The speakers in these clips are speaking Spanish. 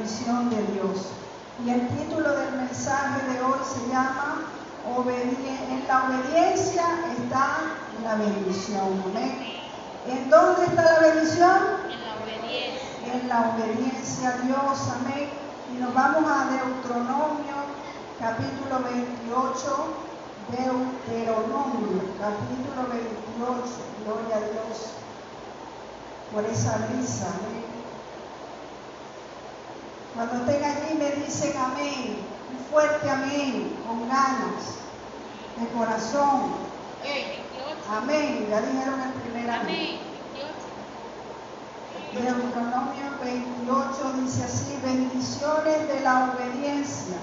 bendición de Dios. Y el título del mensaje de hoy se llama En la obediencia está la bendición. Amén. ¿En dónde está la bendición? En la obediencia. En la obediencia a Dios. Amén. Y nos vamos a Deuteronomio, capítulo 28. Deuteronomio, capítulo 28. Gloria a Dios por esa risa. Amén. Cuando estén allí me dicen amén, un fuerte amén, con ganas, de corazón. Amén, ya dijeron el primer amén. Deuteronomio 28 dice así: bendiciones de la obediencia.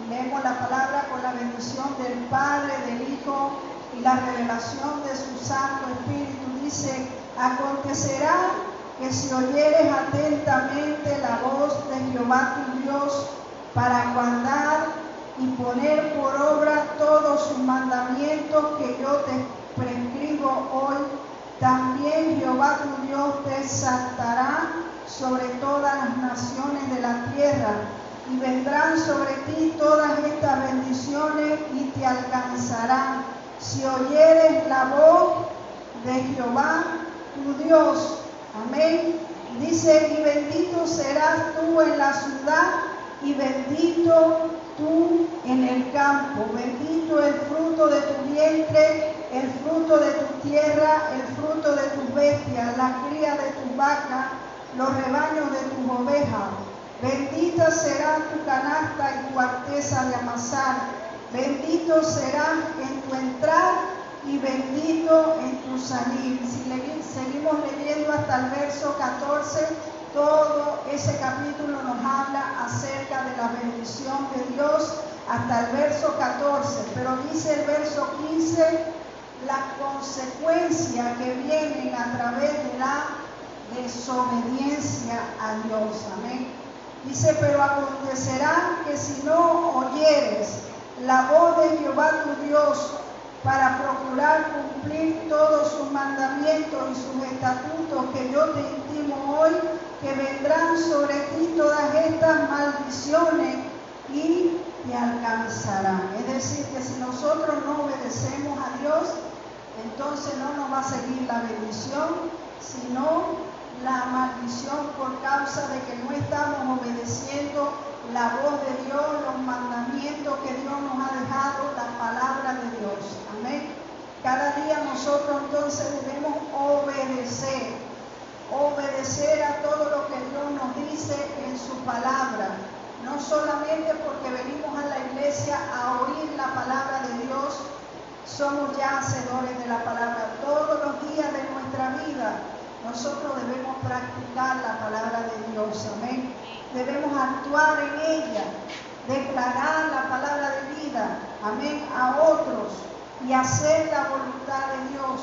Leemos la palabra con la bendición del Padre, del Hijo y la revelación de su Santo Espíritu. Dice: acontecerá que si oyeres atentamente la voz de Jehová tu Dios para guardar y poner por obra todos sus mandamientos que yo te prescribo hoy, también Jehová tu Dios te exaltará sobre todas las naciones de la tierra, y vendrán sobre ti todas estas bendiciones y te alcanzarán si oyeres la voz de Jehová tu Dios. Amén. Dice: y bendito serás tú en la ciudad y bendito tú en el campo. Bendito el fruto de tu vientre, el fruto de tu tierra, el fruto de tus bestias, la cría de tus vacas, los rebaños de tus ovejas. Bendita será tu canasta y tu arteza de amasar. Bendito será en tu entrar y bendito en tu salir. Si seguimos leyendo hasta el verso 14, todo ese capítulo nos habla acerca de la bendición de Dios hasta el verso 14, pero dice el verso 15 las consecuencias que vienen a través de la desobediencia a Dios. Amén. Dice: pero acontecerá que si no oyeres la voz de Jehová tu Dios para procurar cumplir todos sus mandamientos y sus estatutos que yo te intimo hoy, que vendrán sobre ti todas estas maldiciones y te alcanzarán. Es decir, que si nosotros no obedecemos a Dios, entonces no nos va a seguir la bendición, sino la maldición por causa de que no estamos obedeciendo la voz de Dios, los mandamientos que Dios nos ha dejado, la palabra de Dios. Amén. Cada día nosotros entonces debemos obedecer a todo lo que Dios nos dice en su palabra. No solamente porque venimos a la iglesia a oír la palabra de Dios, somos ya hacedores de la palabra. Todos los días de nuestra vida nosotros debemos practicar la palabra de Dios. Amén. Debemos actuar en ella, declarar la palabra de vida, amén, a otros y hacer la voluntad de Dios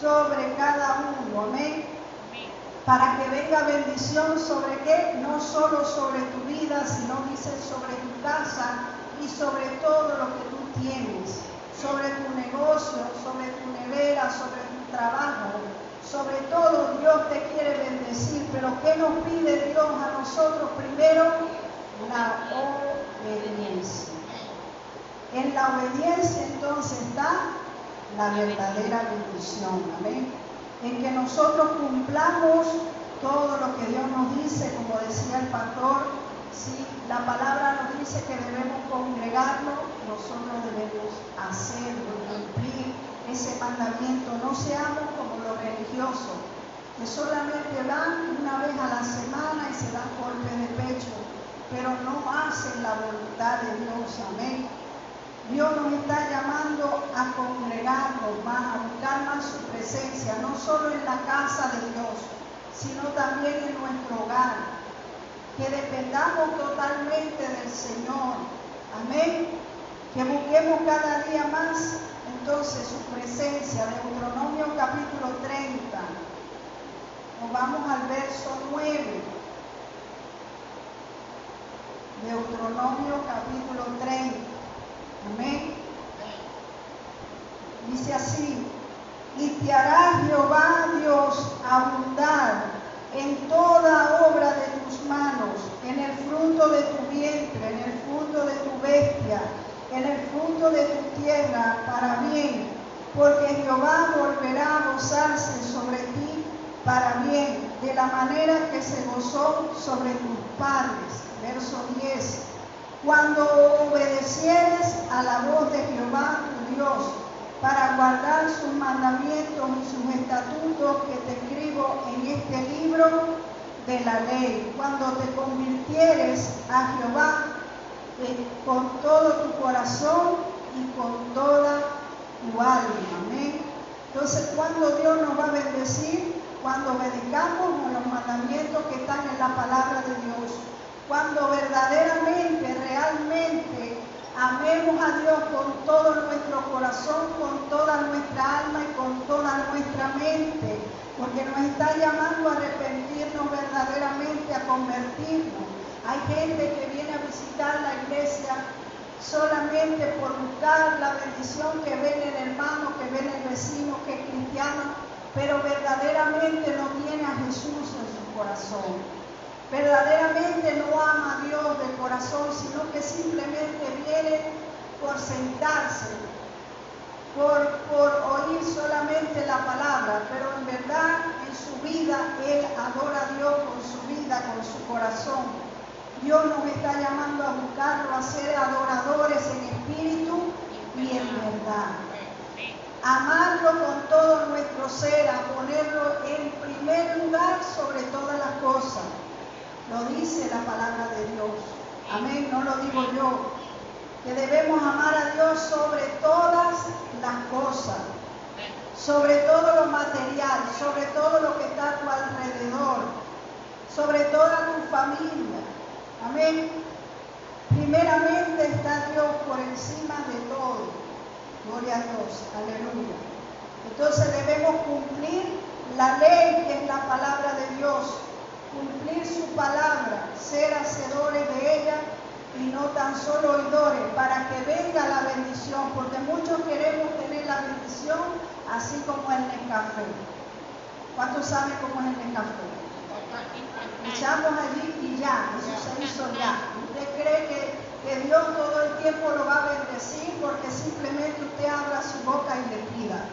sobre cada uno, amén, para que venga bendición sobre qué, no solo sobre tu vida, sino dice sobre tu casa y sobre todo lo que tú tienes, sobre tu negocio, sobre tu nevera, sobre tu trabajo. Sobre todo Dios te quiere bendecir, pero ¿qué nos pide Dios a nosotros? Primero, la obediencia. En la obediencia entonces está la verdadera bendición. Amén. En que nosotros cumplamos todo lo que Dios nos dice, como decía el pastor. Si la palabra nos dice que debemos congregarnos, nosotros debemos hacerlo, cumplir ese mandamiento. No seamos como los religiosos, que solamente van una vez a la semana y se dan golpes de pecho, pero no hacen la voluntad de Dios. Amén. Dios nos está llamando a congregarnos más, a buscar más su presencia, no solo en la casa de Dios, sino también en nuestro hogar. Que dependamos totalmente del Señor. Amén. Que busquemos cada día más entonces su presencia. Deuteronomio capítulo 30. Nos vamos al verso 9. Deuteronomio capítulo 30. Amén. Dice así: y te hará Jehová Dios abundar en toda obra de tus manos, en el fruto de tu vientre, en el fruto de tu bestia, en el fruto de tu tierra, para bien, porque Jehová volverá a gozarse sobre ti para bien, de la manera que se gozó sobre tus padres. Verso 10. Cuando obedecieres a la voz de Jehová tu Dios, para guardar sus mandamientos y sus estatutos que te escribo en este libro de la ley, cuando te convirtieres a Jehová con todo tu corazón y con toda tu alma. Amén. Entonces, cuando Dios nos va a bendecir, cuando obedezcamos a los mandamientos que están en la palabra de Dios, cuando verdaderamente, realmente amemos a Dios con todo nuestro corazón, con toda nuestra alma y con toda nuestra mente, porque nos está llamando a arrepentirnos verdaderamente, a convertirnos. Hay gente que viene a visitar la iglesia solamente por buscar la bendición que ve en el hermano, que ve en el vecino, que es cristiano, pero verdaderamente no tiene a Jesús en su corazón. Verdaderamente no ama a Dios de corazón, sino que simplemente viene por sentarse, por oír solamente la palabra, pero en verdad en su vida él adora a Dios con su vida, con su corazón. Dios nos está llamando a buscarlo, a ser adoradores en espíritu y en verdad. Amarlo con todo nuestro ser, a ponerlo en primer lugar sobre todas las cosas. Lo dice la palabra de Dios. Amén, no lo digo yo. Que debemos amar a Dios sobre todas las cosas, sobre todo lo material, sobre todo lo que está a tu alrededor, sobre toda tu familia. Amén. Primeramente está Dios por encima de todo. Gloria a Dios. Aleluya. Entonces debemos cumplir la ley que es la palabra de Dios. Cumplir su palabra, ser hacedores de ella y no tan solo oidores, para que venga la bendición, porque muchos queremos tener la bendición así como el Nescafé. ¿Cuántos saben cómo es el Nescafé? Echamos allí y ya, eso se hizo ya. ¿Usted cree que Dios todo el tiempo lo va a bendecir porque simplemente usted abra su boca y le pida?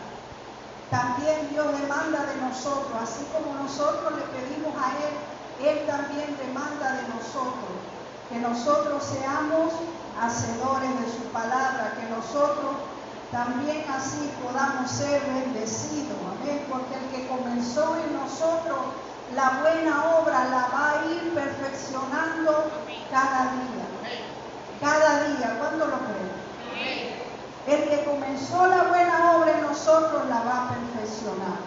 También Dios demanda de nosotros, así como nosotros le pedimos a Él también demanda de nosotros, que nosotros seamos hacedores de su palabra, que nosotros también así podamos ser bendecidos. Amén, porque el que comenzó en nosotros la buena obra la va a ir perfeccionando cada día. Cada día, ¿cuánto lo creen? El que comenzó la buena obra en nosotros la va a perfeccionar.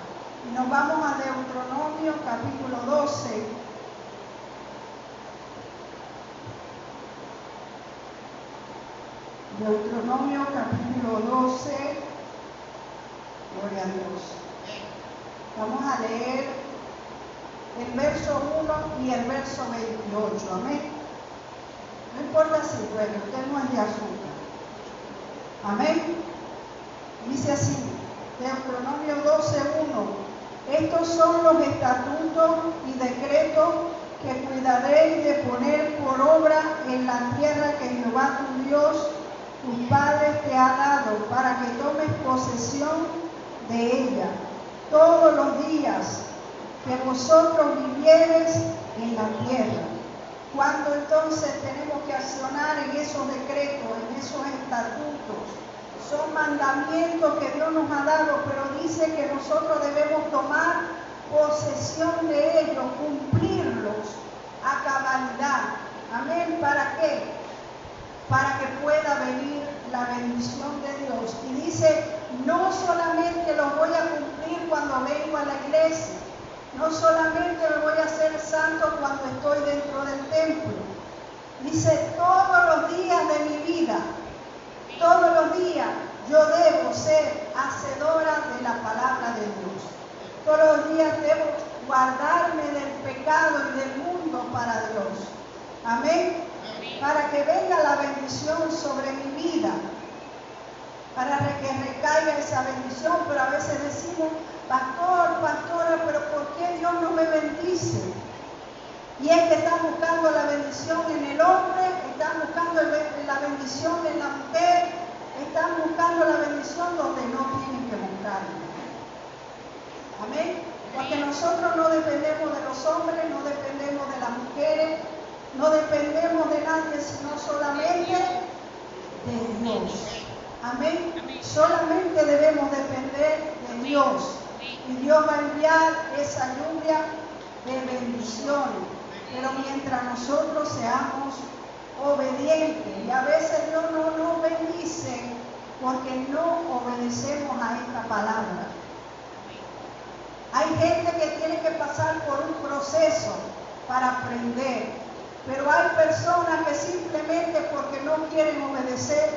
Y nos vamos a Deuteronomio capítulo 12. Deuteronomio capítulo 12. Gloria a Dios. Vamos a leer el verso 1 y el verso 28. Amén. No importa si duele, usted no es de azúcar. Amén. Dice así, Deuteronomio 12:1. Estos son los estatutos y decretos que cuidaréis de poner por obra en la tierra que Jehová tu Dios, tus padres te ha dado, para que tomes posesión de ella todos los días que vosotros viviereis en la tierra. Cuando entonces tenemos que accionar en esos decretos, en esos estatutos, son mandamientos que Dios nos ha dado, pero dice que nosotros debemos tomar posesión de ellos, cumplirlos a cabalidad. Amén. ¿Para qué? Para que pueda venir la bendición de Dios. Y dice, no solamente los voy a cumplir cuando vengo a la iglesia, no solamente me voy a hacer santo cuando estoy dentro del templo. Dice, todos los días de mi vida, todos los días yo debo ser hacedora de la palabra de Dios. Todos los días debo guardarme del pecado y del mundo para Dios. Amén. Para que venga la bendición sobre mi vida, para que recaiga esa bendición. Pero a veces decimos, pastora, pero ¿por qué Dios no me bendice? Y es que están buscando la bendición en el hombre, están buscando la bendición en la mujer, están buscando la bendición donde no tienen que buscarla. Amén. Porque nosotros no dependemos de los hombres, no dependemos de las mujeres, no dependemos de nadie, sino solamente de Dios. Amén. Solamente debemos depender de Dios. Y Dios va a enviar esa lluvia de bendiciones. Pero mientras nosotros seamos obedientes, y a veces Dios no nos bendice porque no obedecemos a esta palabra. Hay gente que tiene que pasar por un proceso para aprender, pero hay personas que simplemente porque no quieren obedecer,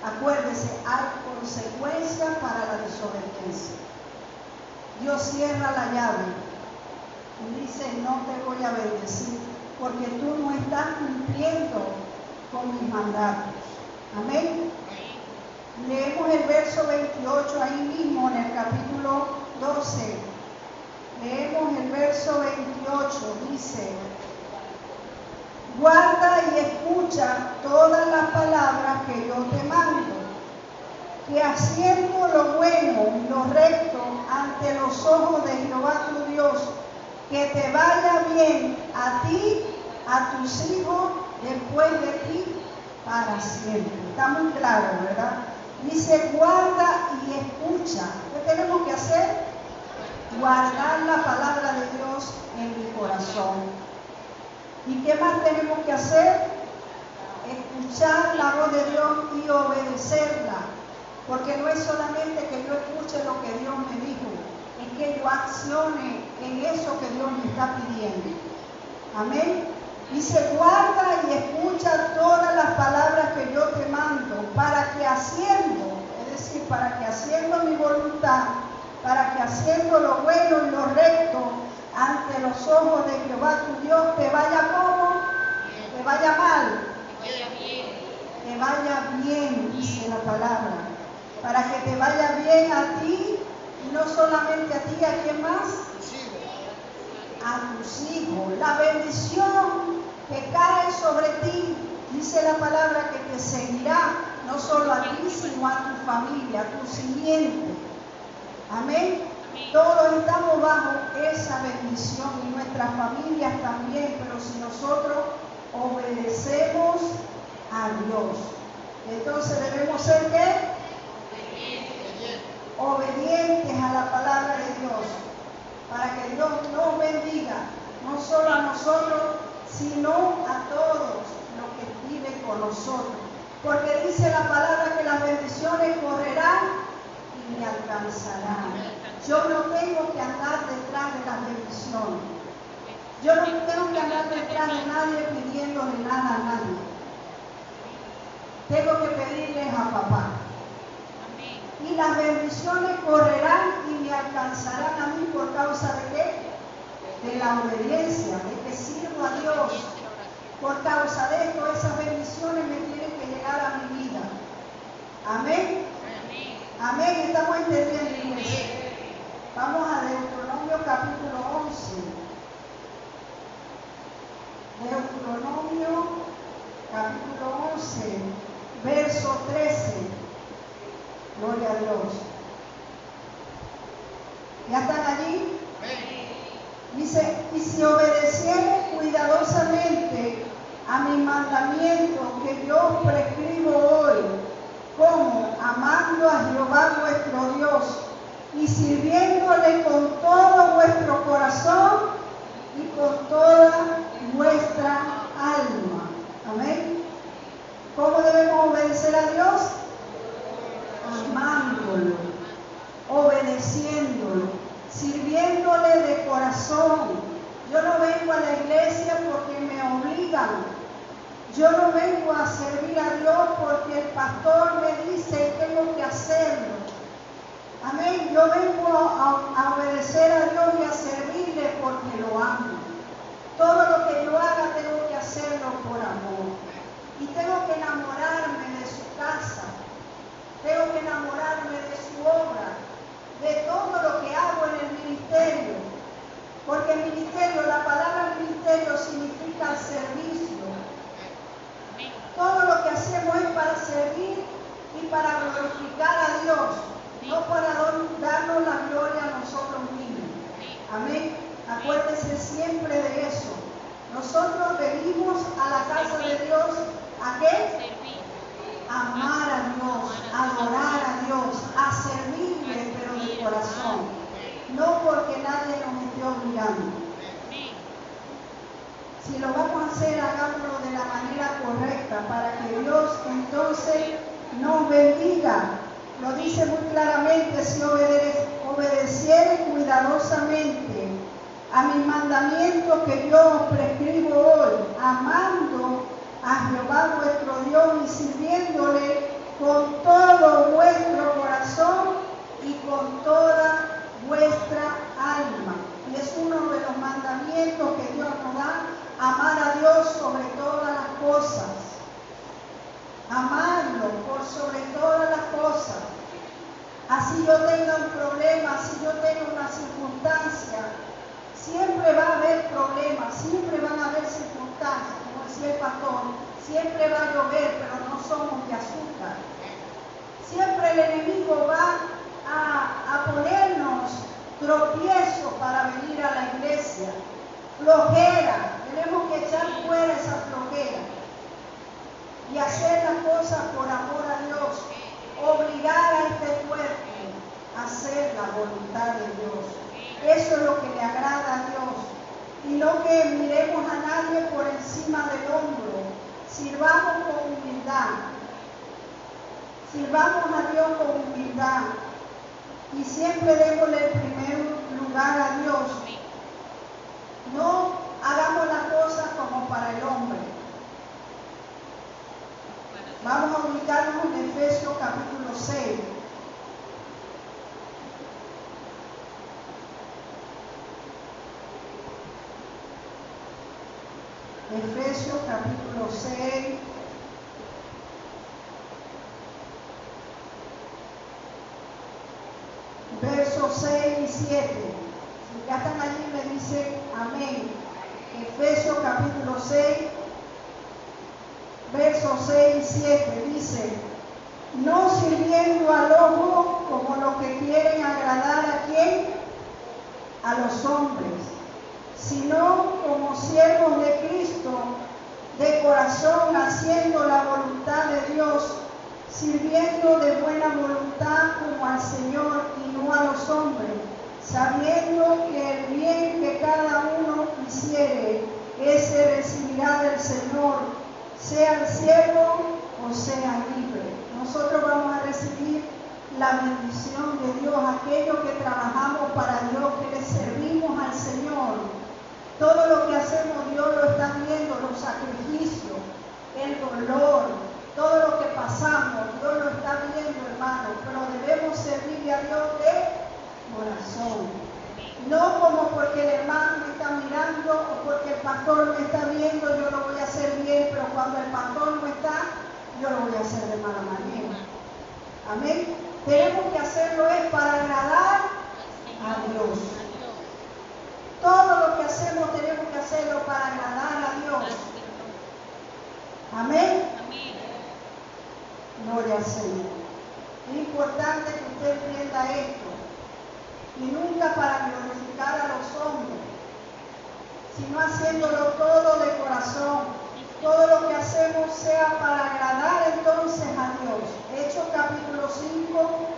acuérdese, hay consecuencias para la desobediencia. Dios cierra la llave y dice, no te voy a bendecir porque tú no estás cumpliendo con mis mandatos. Amén. Leemos el verso 28 ahí mismo en el capítulo 12. Leemos el verso 28, dice, guarda y escucha todas las palabras que yo te mando, que haciendo lo bueno y lo recto ante los ojos de Jehová tu Dios, que te vaya bien a ti, a tus hijos, después de ti, para siempre. Está muy claro, ¿verdad? Dice, guarda y escucha. ¿Qué tenemos que hacer? Guardar la palabra de Dios en mi corazón. ¿Y qué más tenemos que hacer? Escuchar la voz de Dios y obedecerla. Porque no es solamente que yo escuche lo que Dios me dijo, es que yo accione en eso que Dios me está pidiendo. Amén. Dice, guarda y escucha todas las palabras que yo te mando, para que haciendo, es decir, para que haciendo mi voluntad, para que haciendo lo bueno y lo recto ante los ojos de Jehová tu Dios, te vaya como, te vaya mal, te vaya bien, dice la palabra, para que te vaya bien a ti, y no solamente a ti, ¿a quién más? A tus hijos. La bendición que cae sobre ti, dice la palabra, que te seguirá, no solo a ti, sino a tu familia, a tu simiente. Amén. Todos estamos bajo esa bendición y nuestras familias también, pero si nosotros obedecemos a Dios, entonces debemos ser ¿qué? Obedientes a la palabra de Dios, para que Dios nos bendiga, no solo a nosotros, sino a todos los que viven con nosotros. Porque dice la palabra que las bendiciones correrán y me alcanzarán. Yo no tengo que andar detrás de las bendiciones. Yo no tengo que andar detrás de nadie pidiéndole nada a nadie. Tengo que pedirles a papá. Y las bendiciones correrán y me alcanzarán a mí por causa de ¿qué? De la obediencia, de que sirvo a Dios. Por causa de esto, esas bendiciones me tienen que llegar a mi vida. Amén. Amén. Estamos entendiendo, iglesia. Vamos a Deuteronomio capítulo 11. Deuteronomio capítulo 11, verso 13. Gloria a Dios. ¿Ya están allí? Dice, y si obedecieres cuidadosamente a mi mandamiento que yo os prescribo hoy, como amando a Jehová vuestro Dios y sirviéndole con todo vuestro corazón y con toda vuestra alma. Amén. ¿Cómo debemos obedecer a Dios? Amándolo, obedeciéndolo, sirviéndole de corazón. Yo no vengo a la iglesia porque me obligan. Yo no vengo a servir a Dios porque el pastor me dice que tengo que hacerlo. Amén. Yo vengo a obedecer a Dios y a servirle porque lo amo. Todo lo que yo haga tengo que hacerlo por amor. Y tengo que enamorarme de su casa. Tengo que enamorarme de su obra, de todo lo que hago en el ministerio. Porque ministerio, la palabra ministerio significa servicio. Todo lo que hacemos es para servir y para glorificar a Dios, no para darnos la gloria a nosotros mismos. Amén. Acuérdense siempre de eso. Nosotros venimos a la casa de Dios, ¿a qué? Amar a Dios, adorar a Dios, a servirle, pero de corazón. No porque nadie nos esté obligando. Si lo vamos a hacer, hagámoslo de la manera correcta para que Dios entonces nos bendiga. Lo dice muy claramente: si obedeciere cuidadosamente a mis mandamientos que yo os prescribo hoy, amando a Jehová vuestro Dios y sirviéndole con todo vuestro corazón y con toda vuestra alma. Y es uno de los mandamientos que Dios nos da: amar a Dios sobre todas las cosas. Amarlo por sobre todas las cosas. Así yo tenga un problema, si yo tengo una circunstancia, siempre va a haber problemas, siempre van a haber circunstancias, como decía el pastor, siempre va a llover, pero no somos de azúcar. Siempre el enemigo va a ponernos tropiezo para venir a la iglesia. Flojera, tenemos que echar fuera esa flojera y hacer las cosas por amor a Dios, obligar a este cuerpo a hacer la voluntad de Dios. Eso es lo que le agrada a Dios, y no que miremos a nadie por encima del hombro. Sirvamos con humildad, sirvamos a Dios con humildad y siempre démosle el primer lugar a Dios. No hagamos las cosas como para el hombre. Vamos a ubicarnos en Efesios capítulo 6. Efesios capítulo 6. Versos 6 y 7. Si ya están allí, me dicen amén. Efesios capítulo 6, versos 6 y 7 dice: no sirviendo al ojo como los que quieren agradar a quién, a los hombres, sino como siervos de Cristo, de corazón, haciendo la voluntad de Dios, sirviendo de buena voluntad como al Señor y no a los hombres, sabiendo que el bien que cada uno hiciere, ese recibirá del Señor, sea siervo o sea libre. Nosotros vamos a recibir la bendición de Dios, aquellos que trabajamos para Dios, que le servimos al Señor. Todo lo que hacemos Dios lo está viendo, los sacrificios, el dolor, todo lo que pasamos, Dios lo está viendo, hermano, pero debemos servirle a Dios de corazón. No como porque el hermano me está mirando o porque el pastor me está viendo, yo lo voy a hacer bien, pero cuando el pastor no está, yo lo voy a hacer de mala manera. Amén. Tenemos que hacerlo es para agradar a Dios. Todo lo que hacemos tenemos que hacerlo para agradar a Dios. Amén. Gloria al Señor. Es importante que usted entienda esto. Y nunca para glorificar a los hombres, sino haciéndolo todo de corazón. Todo lo que hacemos sea para agradar entonces a Dios. Hechos capítulo 5.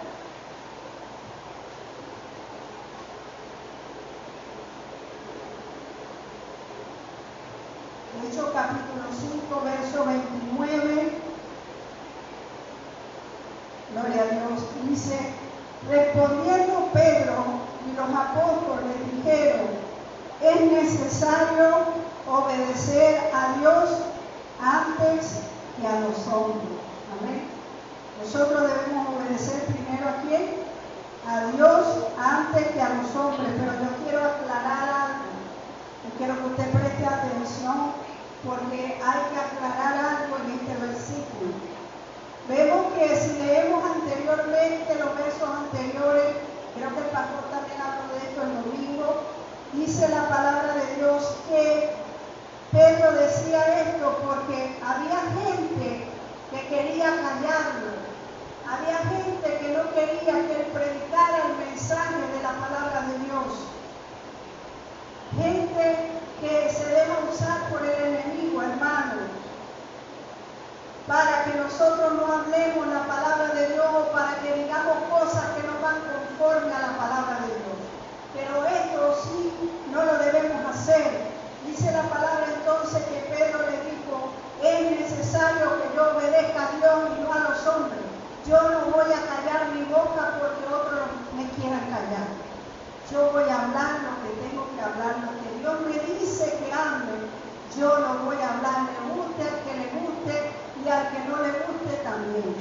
Hechos capítulo 5, verso 29. Gloria a Dios. Dice: respondiendo Pedro y los apóstoles dijeron: es necesario obedecer a Dios antes que a los hombres. Amén. Nosotros debemos obedecer primero a quién, a Dios antes que a los hombres. Pero yo quiero aclarar algo. Yo quiero que usted preste atención, porque hay que aclarar algo en este versículo. Vemos que si leemos anteriormente los versos anteriores, creo que el pastor también habló de esto el domingo, Dice la palabra de Dios que Pedro decía esto porque había gente que quería callarlo. Había gente que no quería que él predicara el mensaje de la palabra de Dios. Gente que se deja usar por el enemigo, hermano, para que nosotros no hablemos la palabra de Dios o para que digamos cosas que no van conforme a la palabra de Dios. Pero esto sí no lo debemos hacer. Dice la palabra entonces que Pedro le dijo, es necesario que yo obedezca a Dios y no a los hombres. Yo no voy a callar mi boca porque otros me quieran callar. Yo voy a hablar lo que tengo que hablar, lo que Dios me dice que hable, yo lo voy a hablar, le guste al que le guste y al que no le guste también.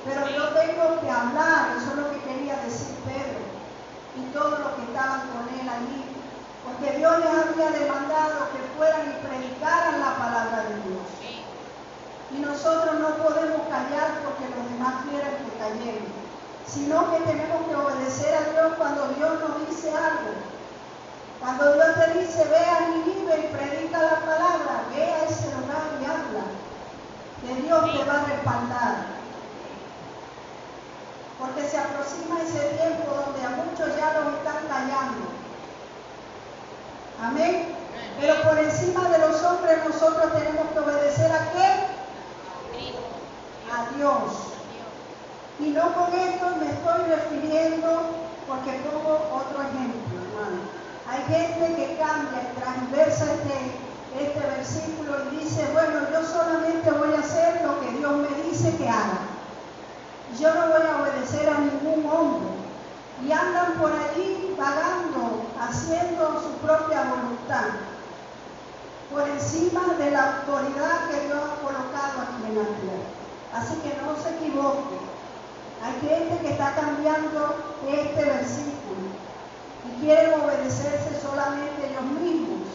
Pero yo tengo que hablar, eso es lo que quería decir Pedro y todos los que estaban con él allí, porque Dios les había demandado que fueran y predicaran la palabra de Dios. Y nosotros no podemos callar porque los demás quieran que callemos, sino que tenemos que obedecer a Dios cuando Dios nos dice algo. Cuando Dios te dice, ve a Nínive y predica la palabra, ve a ese lugar y habla, que Dios te va a respaldar. Porque se aproxima ese tiempo donde a muchos ya los están callando. Amén. Pero por encima de los hombres nosotros tenemos que obedecer a ¿qué? A Dios. Y no con esto me estoy refiriendo porque pongo otro ejemplo, hermano. Hay gente que cambia y transversa este versículo y dice, bueno, yo solamente voy a hacer lo que Dios me dice que haga. Yo no voy a obedecer a ningún hombre. Y andan por allí vagando, haciendo su propia voluntad, por encima de la autoridad que Dios ha colocado aquí en la tierra. Así que no se equivoque. Hay gente que está cambiando este versículo y quieren obedecerse solamente ellos mismos.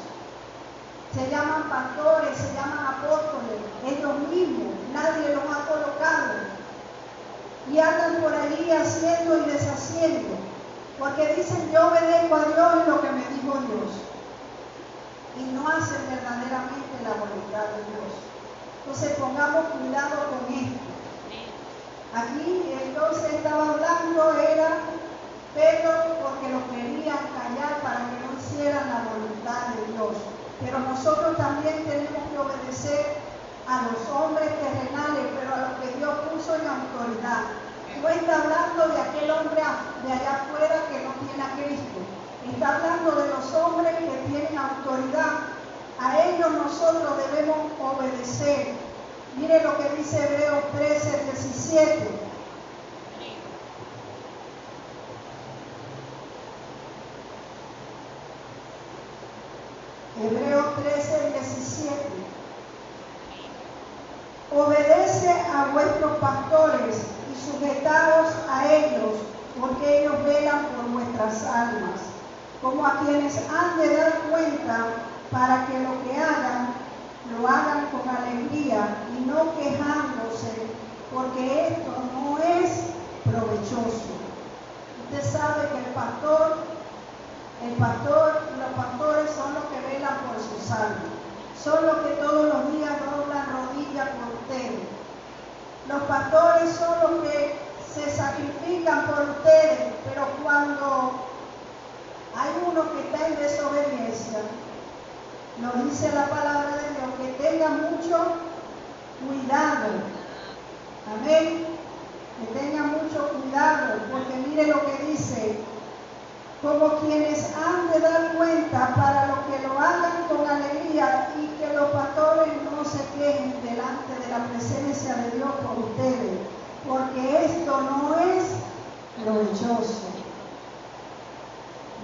Se llaman pastores, se llaman apóstoles, ellos mismos, nadie los ha colocado. Y andan por allí haciendo y deshaciendo, porque dicen yo obedezco a Dios en lo que me dijo Dios. Y no hacen verdaderamente la voluntad de Dios. Entonces pongamos cuidado con esto. Aquí entonces estaba hablando, era Pedro porque lo querían callar para que no hicieran la voluntad de Dios. Pero nosotros también tenemos que obedecer a los hombres terrenales, pero a lo que Dios puso en autoridad. No está hablando de aquel hombre de allá afuera que no tiene a Cristo. Está hablando de los hombres que tienen autoridad. A ellos nosotros debemos obedecer. Mire lo que dice Hebreos 13:17. Hebreos 13:17. Obedece a vuestros pastores y sujetaos a ellos, porque ellos velan por vuestras almas, como a quienes han de dar cuenta, para que lo que hagan, lo hagan con alegría y no quejándose, porque esto no es provechoso. Usted sabe que los pastores son los que velan por sus almas, son los que todos los días doblan rodillas por ustedes. Los pastores son los que se sacrifican por ustedes, pero cuando hay uno que está en desobediencia, nos dice la palabra de Dios que tenga mucho cuidado. Amén. Que tenga mucho cuidado, porque mire lo que dice, como quienes han de dar cuenta para lo que lo hagan con alegría y que los pastores no se quejen delante de la presencia de Dios por ustedes, porque esto no es provechoso.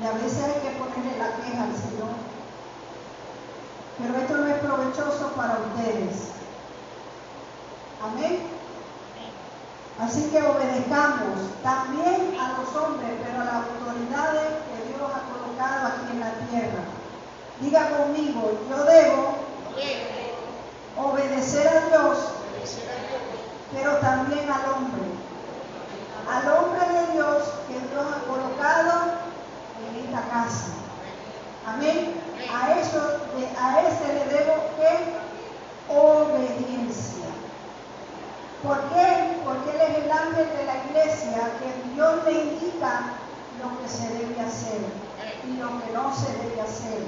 Y a veces hay que ponerle la queja al Señor. Pero esto no es provechoso para ustedes. Amén. Así que obedezcamos también a los hombres, pero a las autoridades que Dios ha colocado aquí en la tierra. Diga conmigo, yo debo obedecer a Dios, pero también al hombre. Al hombre de Dios que Dios ha colocado en esta casa. Amén. A ese le debo ¿qué? Obediencia. ¿Por qué? Porque Él es el ángel de la iglesia, que Dios le indica lo que se debe hacer y lo que no se debe hacer.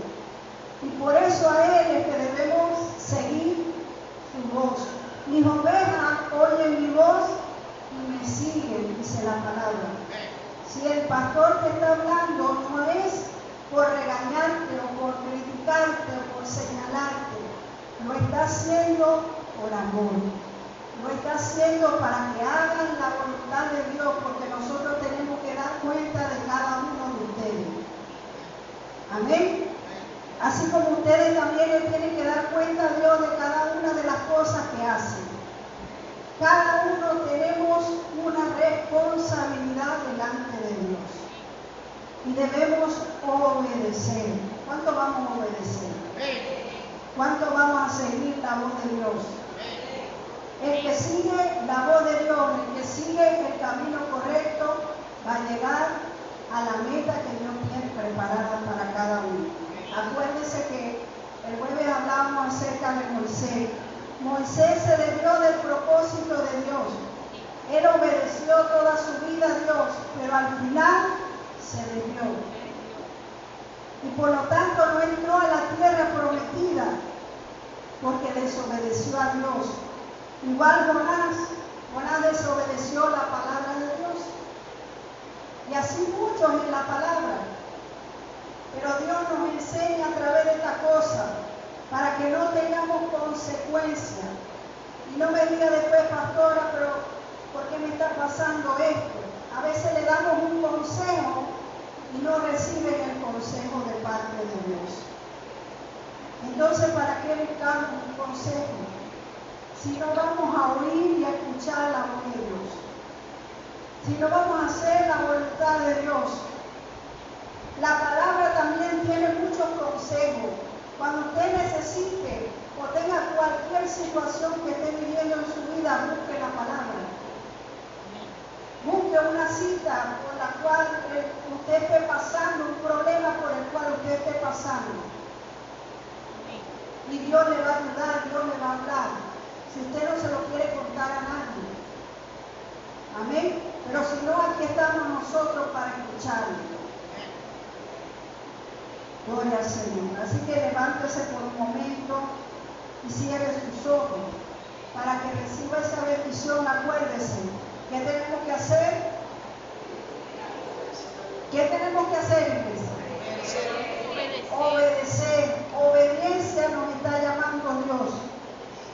Y por eso a Él es que debemos seguir su voz. Mis ovejas oyen mi voz y me siguen, dice la palabra. Si el pastor te está hablando, no es por regañarte o por criticarte o por señalarte, lo está haciendo por amor. Lo está haciendo para que hagan la voluntad de Dios, porque nosotros tenemos que dar cuenta de cada uno de ustedes. Amén. Así como ustedes también tienen que dar cuenta a Dios de cada una de las cosas que hacen. Cada uno tenemos una responsabilidad delante de Dios y debemos obedecer. ¿Cuánto vamos a obedecer? ¿Cuánto vamos a seguir la voz de Dios? El que sigue la voz de Dios, el que sigue el camino correcto, va a llegar a la meta que Dios tiene preparada para cada uno. Acuérdense que el jueves hablábamos acerca de Moisés. Moisés se desvió del propósito de Dios. Él obedeció toda su vida a Dios, pero al final se desvió. Y por lo tanto no entró a la tierra prometida, porque desobedeció a Dios. Igual Jonás desobedeció la palabra de Dios. Y así muchos en la palabra. Pero Dios nos enseña a través de esta cosa para que no tengamos consecuencias. Y no me diga después, pastora, pero ¿por qué me está pasando esto? A veces le damos un consejo y no reciben el consejo de parte de Dios. Entonces, ¿para qué buscamos un consejo? Si no vamos a oír y a escuchar la voz de Dios. Si no vamos a hacer la voluntad de Dios. La palabra también tiene muchos consejos. Cuando usted necesite o tenga cualquier situación que esté viviendo en su vida, busque la palabra. Busque una cita por la cual usted esté pasando, un problema por el cual usted esté pasando. Y Dios le va a ayudar, Dios le va a hablar. Si usted no se lo quiere contar a nadie. Amén. Pero si no, aquí estamos nosotros para escucharle. Gloria al Señor. Así que levántese por un momento y cierre sus ojos para que reciba esa bendición. Acuérdese, ¿qué tenemos que hacer? ¿Qué tenemos que hacer, iglesia? Obedecer. Obediencia nos está llamando Dios.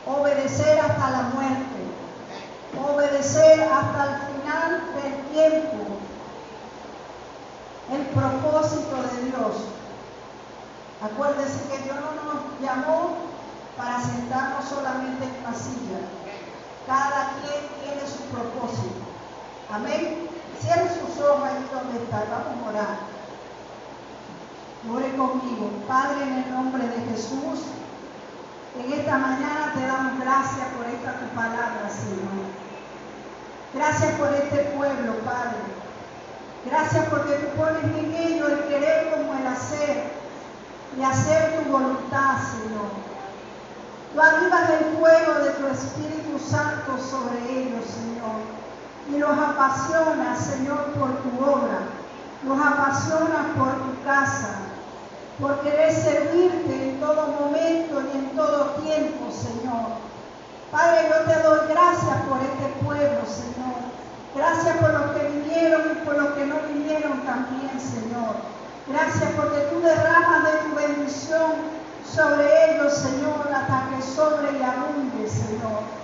Obedecer hasta la muerte. Obedecer hasta el final del tiempo. El propósito de Dios. Acuérdense que Dios no nos llamó para sentarnos solamente en una silla. Cada quien tiene su propósito. Amén. Cierren sus ojos ahí donde está. Vamos a orar. Ore conmigo. Padre, en el nombre de Jesús, en esta mañana te damos gracias por esta tu palabra, Señor. Gracias por este pueblo, Padre. Gracias porque tú pones en ellos el querer como el hacer. Y hacer tu voluntad, Señor. Tú avivas el fuego de tu Espíritu Santo sobre ellos, Señor. Y los apasionas, Señor, por tu obra. Los apasionas por tu casa. Por querer servirte en todo momento y en todo tiempo, Señor. Padre, yo te doy gracias por este pueblo, Señor. Gracias por los que vinieron y por los que no vinieron también, Señor. Gracias porque tú derramas de tu bendición sobre ellos, Señor, hasta que sobre y abunde, Señor.